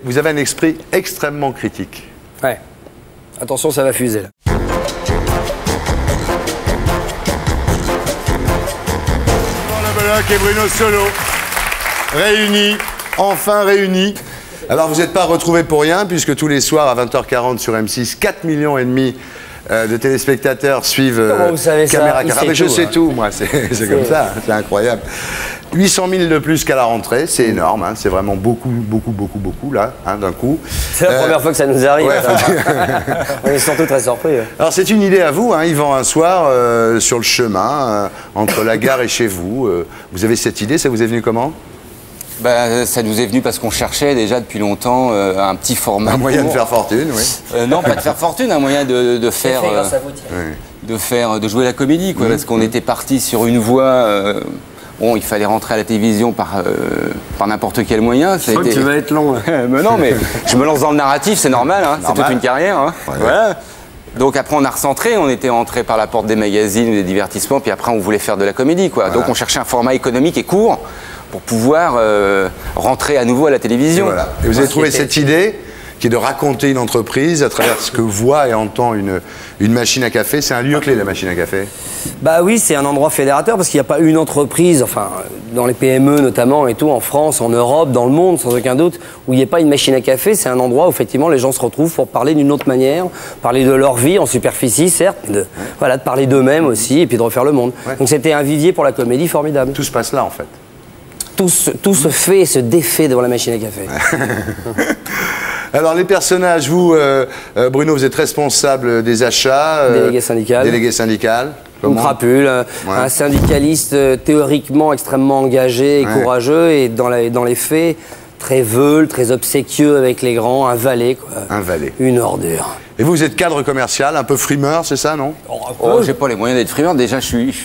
Vous avez un esprit extrêmement critique. Ouais. Attention, ça va fuser là. Et Bruno Solo, réunis, enfin réunis. Alors vous n'êtes pas retrouvés pour rien, puisque tous les soirs à 20h40 sur M6, 4,5 millions de téléspectateurs suivent Comment vous savez Caméra ça? Café. Mais je sais tout, moi, c'est comme ça, c'est incroyable. 800 000 de plus qu'à la rentrée, c'est énorme, hein, c'est vraiment beaucoup, là, hein, d'un coup. C'est la première fois que ça nous arrive. Ouais, on est surtout très surpris. Alors c'est une idée à vous, hein, Yvan, un soir, sur le chemin, entre la gare et chez vous. Vous avez cette idée, ça vous est venu comment? Bah, ça nous est venu parce qu'on cherchait déjà depuis longtemps un petit format. Un moyen de faire fortune, oui. Non, pas de faire fortune, un moyen de faire. De jouer la comédie, quoi, parce qu'on était parti sur une voie. Bon, il fallait rentrer à la télévision par n'importe quel moyen. Je crois que tu vas être long. Mais non, mais je me lance dans le narratif, c'est normal, hein, c'est toute une carrière. Hein. Ouais. Voilà. Donc après, on a recentré, on était entré par la porte des magazines, des divertissements, puis après, on voulait faire de la comédie, quoi. Voilà. Donc on cherchait un format économique et court pour pouvoir rentrer à nouveau à la télévision. Et, voilà. Et vous avez trouvé cette idée qui est de raconter une entreprise à travers ce que voit et entend une machine à café. C'est un lieu clé, la machine à café. Bah oui, c'est un endroit fédérateur parce qu'il n'y a pas une entreprise, enfin dans les PME notamment et tout, en France, en Europe, dans le monde, sans aucun doute, où il n'y a pas une machine à café. C'est un endroit où effectivement les gens se retrouvent pour parler d'une autre manière, parler de leur vie en superficie, certes, mais voilà, de parler d'eux-mêmes aussi et puis de refaire le monde. Ouais. Donc c'était un vivier pour la comédie formidable. Tout se passe là en fait. Tout se fait et se défait devant la machine à café. Alors les personnages, vous, Bruno, vous êtes responsable des achats. Délégué syndical. Délégué syndical. Une crapule, un syndicaliste théoriquement extrêmement engagé et courageux et dans les faits, très veule, très obséquieux avec les grands, un valet quoi. Un valet. Une ordure. Et vous êtes cadre commercial, un peu frimeur, c'est ça, non? Oh, j'ai pas les moyens d'être frimeur. Déjà, je suis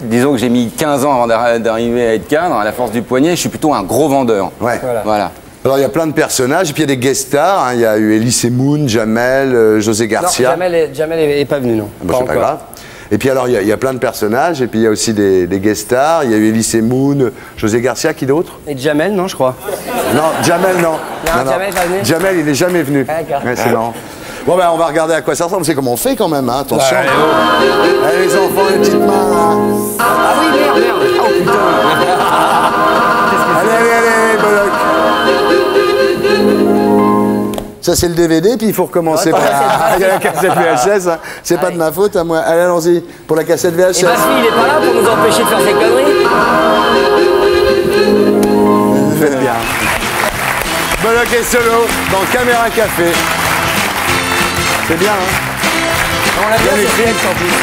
disons que j'ai mis 15 ans avant d'arriver à être cadre. À la force du poignet, je suis plutôt un gros vendeur. Ouais. Voilà. Alors il y a plein de personnages, et puis il y a des guest stars, hein. Il y a eu Elie Semoun, Jamel, José Garcia. Non, Jamel est pas venu, non. Bon, c'est pas grave. Et puis alors il y a plein de personnages, et puis il y a aussi des guest stars, il y a eu Elie Semoun, José Garcia, qui d'autre? Et Jamel, non, je crois. Non, Jamel, non. Non, Jamel pas venu. Jamel, il n'est jamais venu. D'accord. Ouais, c'est marrant. Bon ben on va regarder à quoi ça ressemble, c'est comment on fait quand même, hein. Attention. Allez les enfants, les petites mains là. Ah oui, merde. Oh putain. Allez, Bollock. Ça c'est le DVD, puis il faut recommencer par la cassette VHS, hein. C'est pas de ma faute à moi. Allez, allons-y, pour la cassette VHS. Et Basfi, il est pas là pour nous empêcher de faire ces conneries. Faites bien. Bollock et Solo dans Caméra Café. C'est bien, hein? On l'a bien écrit en plus.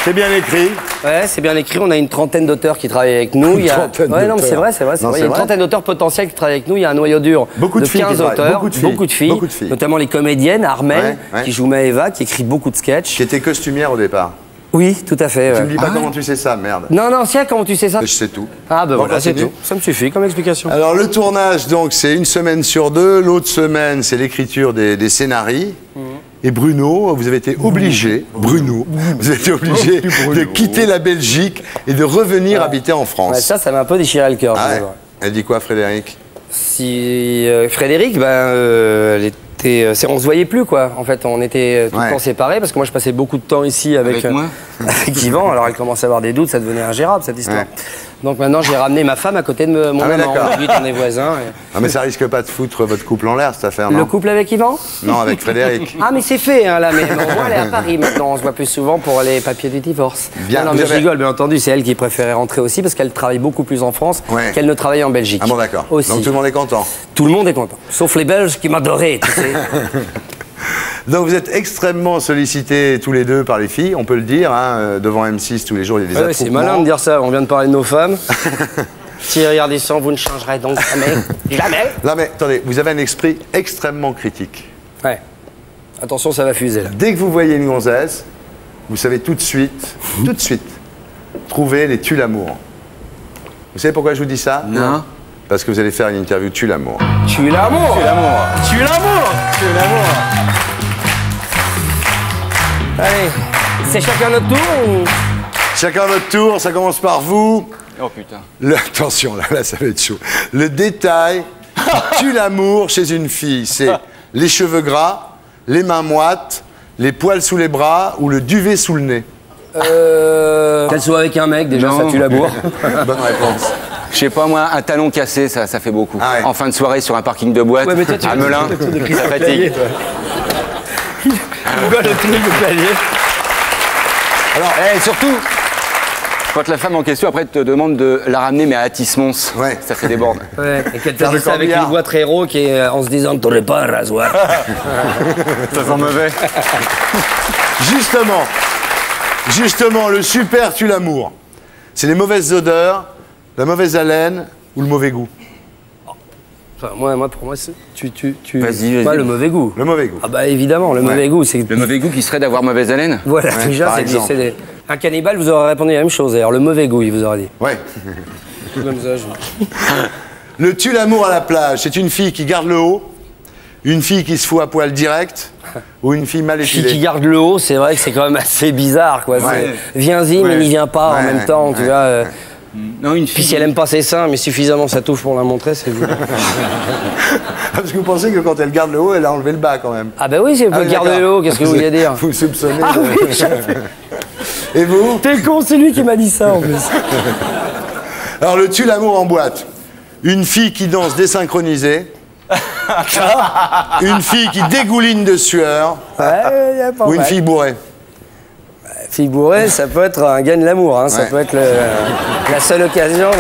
C'est bien écrit. Ouais, c'est bien écrit. On a une trentaine d'auteurs qui travaillent avec nous. Une trentaine d'auteurs. Non, mais c'est vrai. Il y a une trentaine d'auteurs potentiels qui travaillent avec nous. Il y a un noyau dur de 15 auteurs. Beaucoup de filles. Notamment les comédiennes. Armelle, qui joue Maëva, qui écrit beaucoup de sketchs. Qui était costumière au départ. Oui, tout à fait. Tu me dis pas comment tu sais ça, merde. Non, tiens, comment tu sais ça? Je sais tout. Ah, ben voilà, c'est continue. tout. Ça me suffit comme explication. Alors, le tournage, donc, c'est une semaine sur deux. L'autre semaine, c'est l'écriture des scénarios. Et Bruno, vous avez été obligé, vous avez été obligé de quitter la Belgique et de revenir habiter en France. Ouais, ça m'a un peu déchiré le cœur. Elle dit quoi, Frédéric? Frédéric, on se voyait plus quoi. En fait, on était tout le temps séparés parce que moi je passais beaucoup de temps ici avec Yvan. Alors elle commençait à avoir des doutes, ça devenait ingérable cette histoire. Donc maintenant j'ai ramené ma femme à côté de mon amant. On est voisins. Ah mais ça risque pas de foutre votre couple en l'air cette affaire, non? Le couple avec Yvan? Non, avec Frédéric. Ah mais c'est fait hein, là. Mais au moins elle est à Paris maintenant. On se voit plus souvent pour les papiers du divorce. Bien. Non mais je rigole, bien entendu. C'est elle qui préférait rentrer aussi parce qu'elle travaille beaucoup plus en France qu'elle ne travaillait en Belgique. Ah bon d'accord. Donc tout le monde est content. Tout le monde est content, sauf les Belges qui m'adoraient, tu sais. Donc vous êtes extrêmement sollicités tous les deux par les filles, on peut le dire, hein, devant M6 tous les jours il y a des attroupements. C'est malin de dire ça, on vient de parler de nos femmes. Si regardez ça, vous ne changerez donc jamais. Jamais. Non mais attendez, vous avez un esprit extrêmement critique. Ouais. Attention, ça va fuser là. Dès que vous voyez une gonzesse, vous savez tout de suite, trouver les tue l'amour. Vous savez pourquoi je vous dis ça? Non. Parce que vous allez faire une interview tue l'amour. Tue l'amour. Tue l'amour. Tue l'amour. Tue l'amour. Allez, c'est chacun notre tour ou... Chacun votre tour, ça commence par vous. Oh putain. Attention, là, ça va être chaud. Le détail qui tue l'amour chez une fille, c'est les cheveux gras, les mains moites, les poils sous les bras ou le duvet sous le nez. Qu'elle soit avec un mec, déjà, Non. ça tue l'amour. Bonne réponse. Je sais pas moi, un talon cassé, ça fait beaucoup. Ah ouais. En fin de soirée sur un parking de boîte, Ouais, mais toi, tu à veux Melun, le truc de ça fatigue. Pourquoi le truc de clavier? Alors, surtout, quand la femme en question après te demande de la ramener mais à Atis-Mons, Ouais. ça fait des bornes. Ouais, et qu'elle te Faire dit le ça avec corbillard. une voix très rauque et en se disant que t'aurais pas un rasoir. Ça sent mauvais. Justement, le super tue l'amour. C'est les mauvaises odeurs, la mauvaise haleine ou le mauvais goût. Enfin, pour moi, c'est Vas-y. pas le mauvais goût. Le mauvais goût. Ah bah évidemment, le mauvais goût, c'est... Le mauvais goût qui serait d'avoir mauvaise haleine. Voilà, déjà, par c'est exemple. Un cannibale vous aurait répondu la même chose, d'ailleurs. Le mauvais goût, il vous aurait dit. Ouais. Comme ça, Le tue l'amour à la plage, c'est une fille qui garde le haut, une fille qui se fout à poil direct ou une fille mal Fille épilée. qui garde le haut, c'est vrai que c'est quand même assez bizarre, quoi. Ouais. Viens-y, mais Ouais. n'y viens pas en Ouais, même temps, tu ouais. vois. Non, une Puis fille. si elle aime pas ses seins, mais suffisamment ça touche pour la montrer, c'est vous. Parce que vous pensez que quand elle garde le haut, elle a enlevé le bas quand même. Ah bah oui, si elle peut oui, garder d'accord. le haut, qu'est-ce que vous voulez dire? Vous soupçonnez. Ah oui, Et vous? t'es con, c'est lui qui m'a dit ça en plus. Alors le tue l'amour en boîte. Une fille qui danse désynchronisée. Une fille qui dégouline de sueur. Ouais, y a pas Ou une mal. fille bourrée. Fille bourrée, ça peut être un gain de l'amour, hein. Ça Ouais. peut être la seule occasion.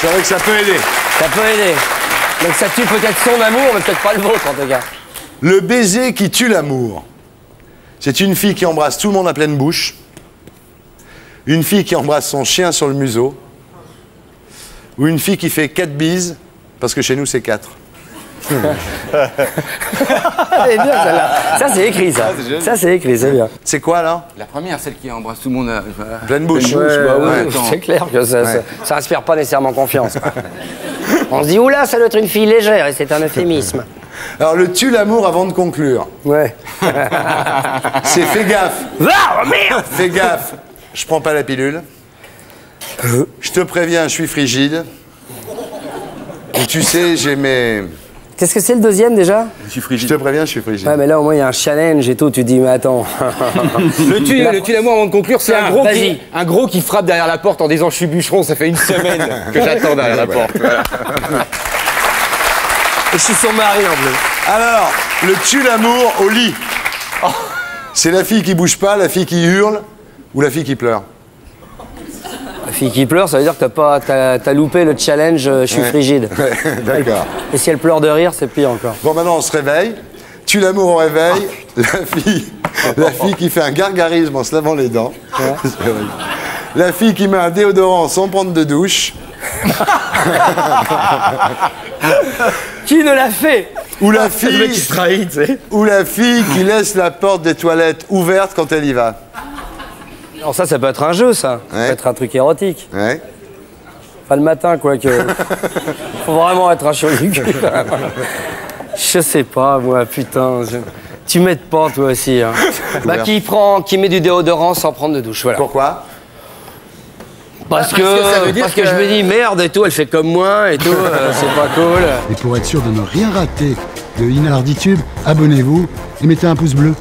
C'est vrai que ça peut aider. Ça peut aider. Donc ça tue peut-être son amour, mais peut-être pas le vôtre en tout cas. Le baiser qui tue l'amour. C'est une fille qui embrasse tout le monde à pleine bouche. Une fille qui embrasse son chien sur le museau. Ou une fille qui fait 4 bises, parce que chez nous c'est 4. Elle est bien celle-là. Ça c'est écrit ça. c'est joli. Ça c'est écrit, c'est bien. C'est quoi là? La première, celle qui embrasse tout le monde à... Pleine bouche. Pleine bouche, bah ouais, Ouais. attends. C'est clair que ça, Ouais. ça inspire pas nécessairement confiance. On se dit, oula, ça doit être une fille légère et c'est un euphémisme. Alors le tue l'amour avant de conclure. Ouais. C'est fais gaffe. Ah, merde. Fais gaffe. Je prends pas la pilule. Je te préviens, je suis frigide. Et tu sais, j'ai mes... Qu'est-ce que c'est le deuxième déjà? Je suis Je frigide. te préviens, je suis frigide. Ouais, mais là au moins il y a un challenge et tout. Tu te dis, mais attends. Le tue l'amour avant de conclure, c'est Vas-y. un gros qui frappe derrière la porte en disant je suis bûcheron, ça fait une semaine que j'attends derrière la porte. Voilà. Et je suis son mari en plus. Alors, le tue l'amour au lit. C'est la fille qui bouge pas, la fille qui hurle ou la fille qui pleure. La fille qui pleure, ça veut dire que t'as loupé le challenge, je suis frigide. D'accord. Et si elle pleure de rire, c'est pire encore. Bon, maintenant on se réveille. Tue l'amour au réveil. La fille qui fait un gargarisme en se lavant les dents. C'est horrible. La fille qui met un déodorant sans prendre de douche. Qui ne l'a fait? Ou la Le mec qui fille, se trahit, tu sais. ou la fille qui laisse la porte des toilettes ouverte quand elle y va. Alors ça peut être un jeu, ça. Ça Ouais. peut être un truc érotique. Ouais. Pas le matin, quoi que. Faut vraiment être un chaud du cul. Je sais pas, moi, putain. Tu m'aides pas, toi aussi. Hein. Bah, qui met du déodorant sans prendre de douche, voilà. Pourquoi? Parce que ça veut dire que- je me dis merde et tout, elle fait comme moi et tout, c'est pas cool. Et pour être sûr de ne rien rater de Inalarditube, abonnez-vous et mettez un pouce bleu.